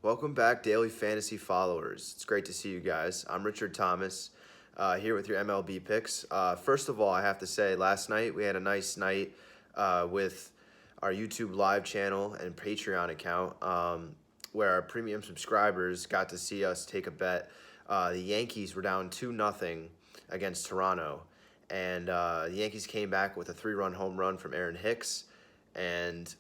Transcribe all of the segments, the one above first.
Welcome back, Daily Fantasy followers. It's great to see you guys. I'm Richard Thomas, here with your MLB picks. First of all, I have to say, last night we had a nice night with our YouTube live channel and Patreon account, where our premium subscribers got to see us take a bet. The Yankees were down 2-0 against Toronto, and the Yankees came back with a 3-run home run from Aaron Hicks, and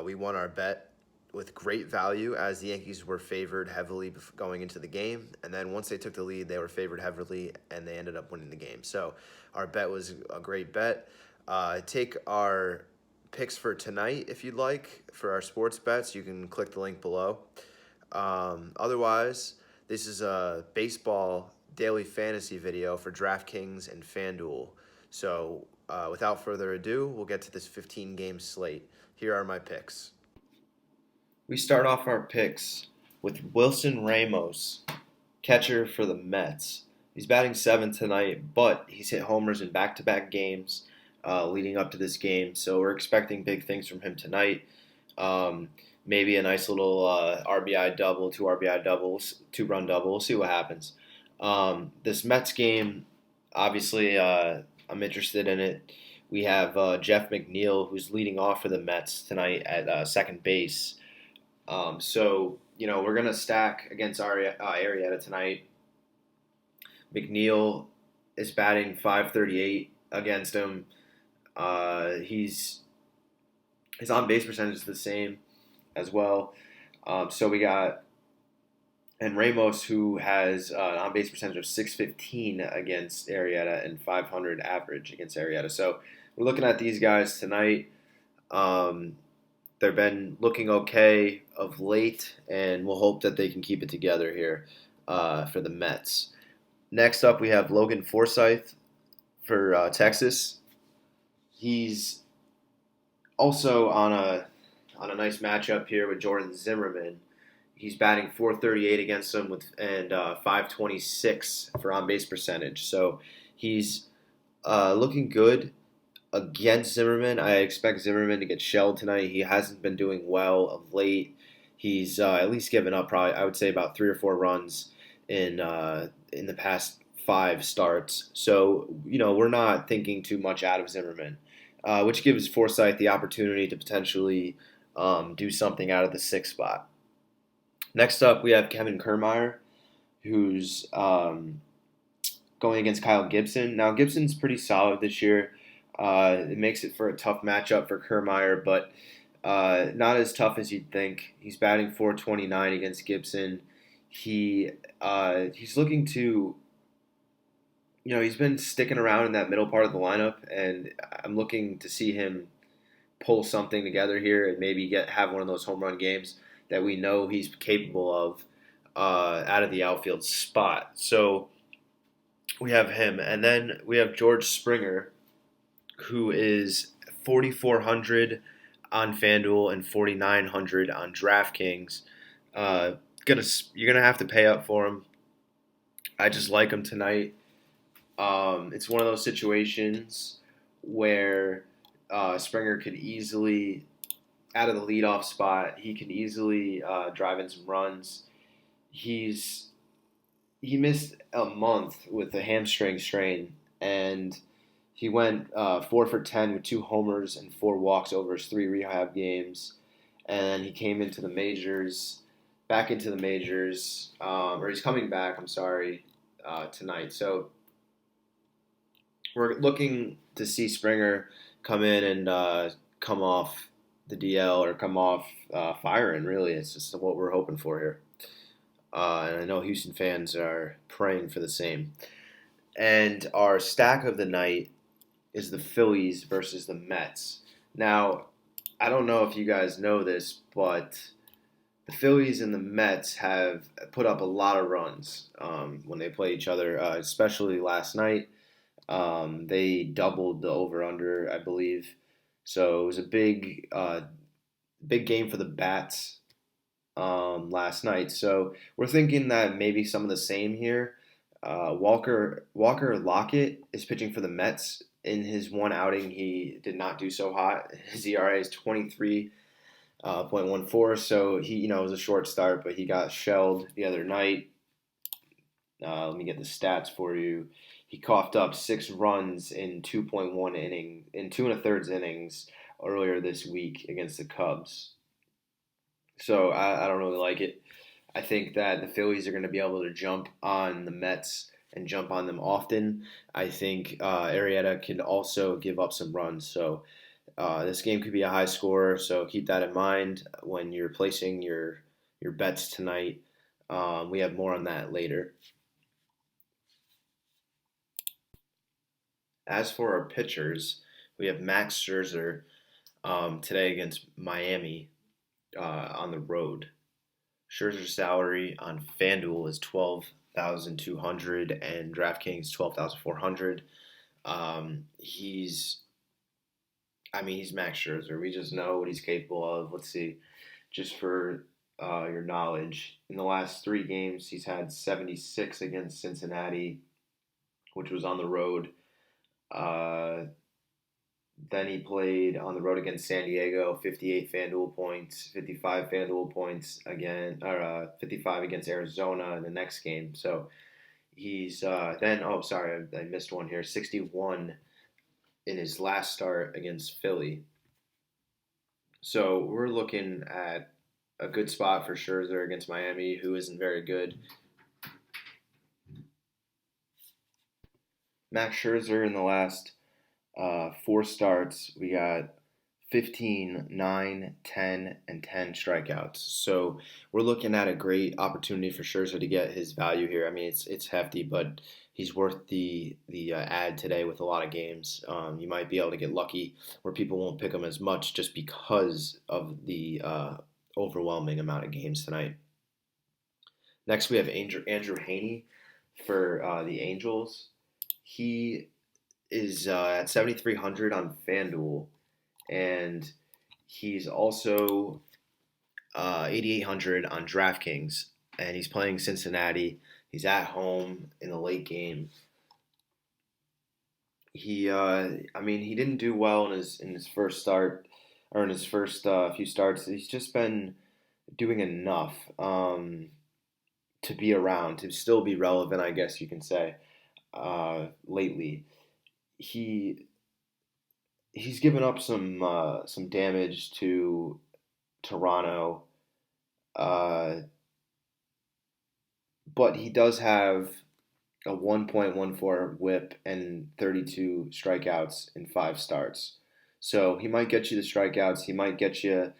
we won our bet with great value as the Yankees were favored heavily going into the game. And then once they took the lead, they were favored heavily and they ended up winning the game. So our bet was a great bet. Take our picks for tonight if you'd like for our sports bets. You can click the link below. Otherwise, this is a baseball daily fantasy video for DraftKings and FanDuel. So without further ado, we'll get to this 15-game slate. Here are my picks. We start off our picks with Wilson Ramos, catcher for the Mets. He's batting seventh tonight, but he's hit homers in back-to-back games leading up to this game, so we're expecting big things from him tonight. Maybe a nice little RBI double, two RBI doubles, two-run double. We'll see what happens. This Mets game, obviously, I'm interested in it. We have Jeff McNeil, who's leading off for the Mets tonight at second base. We're going to stack against Arrieta tonight. McNeil is batting .538 against him. His on-base percentage is the same as well. We got Ramos, who has an on-base percentage of .615 against Arrieta and .500 average against Arrieta. So we're looking at these guys tonight. They've been looking okay of late, and we'll hope that they can keep it together here for the Mets. Next up, we have Logan Forsythe for Texas. He's also on a nice matchup here with Jordan Zimmerman. He's batting .438 against him and .526 for on-base percentage. So he's looking good against Zimmerman. I expect Zimmerman to get shelled tonight. He hasn't been doing well of late. He's at least given up probably, I would say, about 3 or 4 runs in the past 5 starts. So, we're not thinking too much out of Zimmerman, which gives Forsythe the opportunity to potentially do something out of the 6th spot. Next up, we have Kevin Kiermaier, who's going against Kyle Gibson. Now, Gibson's pretty solid this year. It makes it for a tough matchup for Kiermaier, but not as tough as you'd think. He's batting .429 against Gibson. He's looking to, he's been sticking around in that middle part of the lineup, and I'm looking to see him pull something together here and maybe have one of those home run games that we know he's capable of out of the outfield spot. So we have him, and then we have George Springer, who is 4,400 on FanDuel and 4,900 on DraftKings. You're gonna have to pay up for him. I just like him tonight. It's one of those situations where Springer could easily, out of the leadoff spot, he can easily drive in some runs. He missed a month with a hamstring strain, and he went 4 for 10 with 2 homers and 4 walks over his 3 rehab games. And he came into the majors, or he's coming back, tonight. So we're looking to see Springer come in and come off the DL or come off firing, really. It's just what we're hoping for here. And I know Houston fans are praying for the same. And our stack of the night is the Phillies versus the Mets. Now, I don't know if you guys know this, but the Phillies and the Mets have put up a lot of runs when they play each other, especially last night. They doubled the over-under, I believe. So it was a big game for the Bats last night. So we're thinking that maybe some of the same here. Walker Lockett is pitching for the Mets. In his one outing, he did not do so hot. His ERA is 23 .14. So he, it was a short start, but he got shelled the other night. Let me get the stats for you. He coughed up 6 runs in 2.1 inning in 2 1/3 innings earlier this week against the Cubs. So I don't really like it. I think that the Phillies are going to be able to jump on the Mets and jump on them often. I think Arrieta can also give up some runs. So this game could be a high score. So keep that in mind when you're placing your bets tonight. We have more on that later. As for our pitchers, we have Max Scherzer today against Miami on the road. Scherzer's salary on FanDuel is 12,200 and DraftKings 12,400. He's Max Scherzer. We just know what he's capable of. Let's see, just for your knowledge, in the last 3 games, he's had 76 against Cincinnati, which was on the road. Uh, Then he played on the road against San Diego, 58 FanDuel points, 55 FanDuel points again, or 55 against Arizona in the next game. So he's I missed one here, 61 in his last start against Philly. So we're looking at a good spot for Scherzer against Miami, who isn't very good. Max Scherzer in the last 4 starts, we got 15, 9, 10, and 10 strikeouts. So we're looking at a great opportunity for Scherzer to get his value here. I mean, it's hefty, but he's worth the ad today with a lot of games. You might be able to get lucky where people won't pick him as much just because of the overwhelming amount of games tonight. Next, we have Andrew Heaney for the Angels. He is at 7,300 on FanDuel, and he's also 8,800 on DraftKings, and he's playing Cincinnati. He's at home in the late game. He didn't do well in his first start or in his first few starts. He's just been doing enough to be around, to still be relevant, I guess you can say. Lately, he's given up some damage to Toronto, uh, but he does have a 1.14 WHIP and 32 strikeouts in 5 starts. So he might get you the strikeouts. He might get you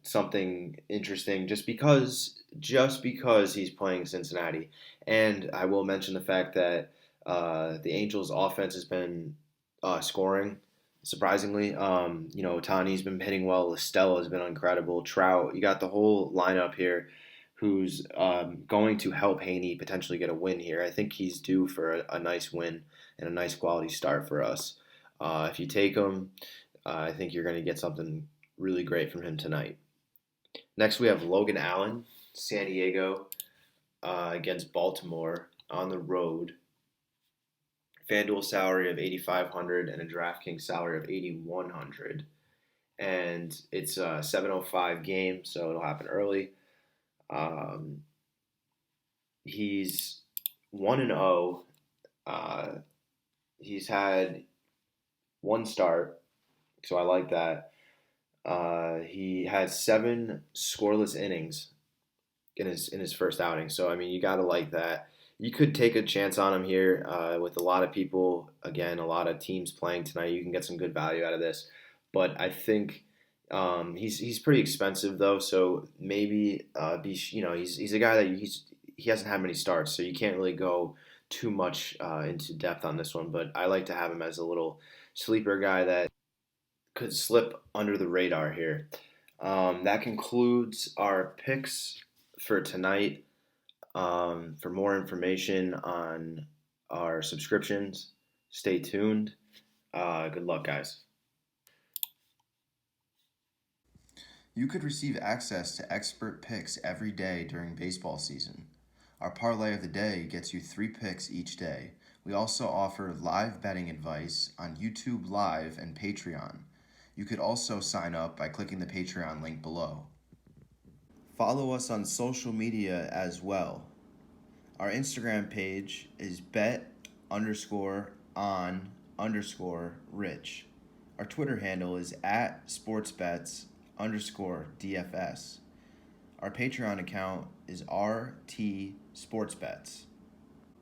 something interesting just because he's playing Cincinnati. And I will mention the fact that the Angels' offense has been scoring surprisingly. Otani's been hitting well. Estella has been incredible. Trout, you got the whole lineup here who's going to help Heaney potentially get a win here. I think he's due for a nice win and a nice quality start for us. If you take him, I think you're going to get something really great from him tonight. Next, we have Logan Allen, San Diego, against Baltimore on the road. FanDuel salary of 8,500 and a DraftKings salary of 8,100, and it's a 7:05 game, so it'll happen early. He's 1-0. He's had 1 start, so I like that. He had 7 scoreless innings in his first outing, so I mean you gotta like that. You could take a chance on him here with a lot of people. Again, a lot of teams playing tonight. You can get some good value out of this, but I think he's pretty expensive though. So maybe he's a guy that he hasn't had many starts, so you can't really go too much into depth on this one. But I like to have him as a little sleeper guy that could slip under the radar here. That concludes our picks for tonight. For more information on our subscriptions, stay tuned. Good luck, guys. You could receive access to expert picks every day during baseball season. Our parlay of the day gets you 3 picks each day. We also offer live betting advice on YouTube Live and Patreon. You could also sign up by clicking the Patreon link below. Follow us on social media as well. Our Instagram page is bet_on_rich. Our Twitter handle is @sportsbets_DFS. Our Patreon account is RT Sportsbets.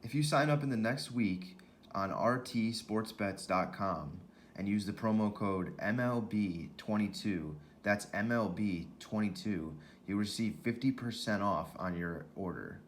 If you sign up in the next week on rtsportsbets.com and use the promo code MLB22, that's MLB22, you'll receive 50% off on your order.